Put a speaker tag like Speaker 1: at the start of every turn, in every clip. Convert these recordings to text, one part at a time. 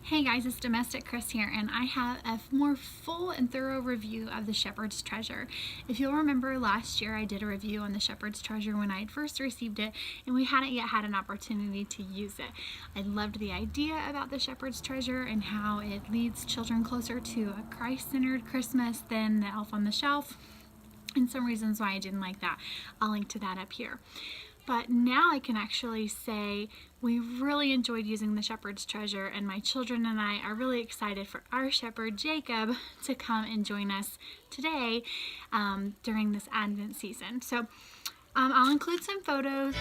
Speaker 1: Hey guys, it's Domestic Chris here, and I have a more full and thorough review of the Shepherd's Treasure. If you'll remember, last year I did a review on the Shepherd's Treasure when I had first received it, and we hadn't yet had an opportunity to use it. I loved the idea about the Shepherd's Treasure and how it leads children closer to a Christ-centered Christmas than the Elf on the Shelf, and some reasons why I didn't like that. I'll link to that up here. But now I can actually say we really enjoyed using the Shepherd's Treasure, and my children and I are really excited for our shepherd Jacob to come and join us today during this Advent season. So I'll include some photos.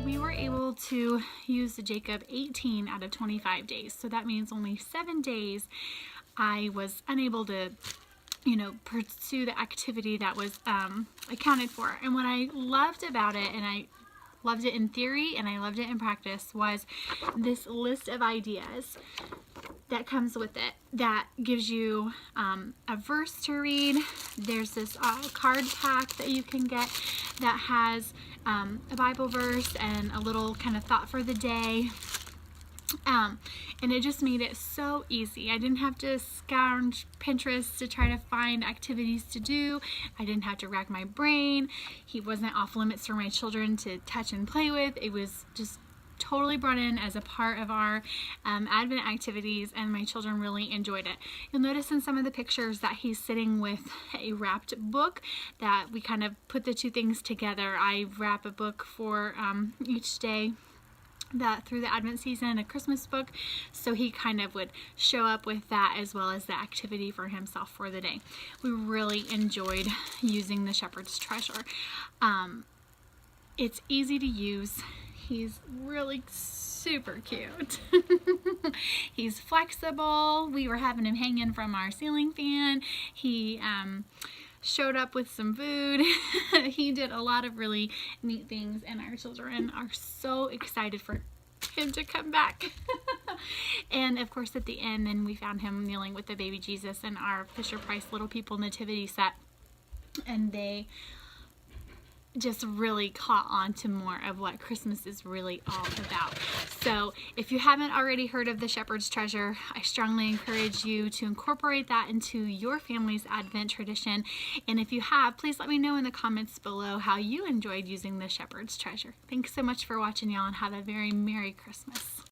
Speaker 1: We were able to use the Jacob 18 out of 25 days. So that means only 7 days I was unable to, pursue the activity that was accounted for. And what I loved about it, and I loved it in theory and I loved it in practice, was this list of ideas that comes with it that gives you a verse to read. There's this card pack that you can get that has a Bible verse and a little kind of thought for the day. And it just made it so easy. I didn't have to scourge Pinterest to try to find activities to do. I didn't have to rack my brain. He wasn't off limits for my children to touch and play with. It was just totally brought in as a part of our Advent activities, and my children really enjoyed it. You'll notice in some of the pictures that he's sitting with a wrapped book, that we kind of put the two things together. I wrap a book for each day that through the Advent season, a Christmas book, so he kind of would show up with that as well as the activity for himself for the day. We really enjoyed using the Shepherd's Treasure. It's easy to use. He's really super cute. He's flexible. We were having him hanging from our ceiling fan. He showed up with some food. He did a lot of really neat things, and our children are so excited for him to come back. And of course at the end, then we found him kneeling with the baby Jesus in our Fisher-Price Little People nativity set, and they just really caught on to more of what Christmas is really all about. So if you haven't already heard of the Shepherd's Treasure, I strongly encourage you to incorporate that into your family's Advent tradition. And if you have, please let me know in the comments below how you enjoyed using the Shepherd's Treasure. Thanks so much for watching, y'all, and have a very Merry Christmas.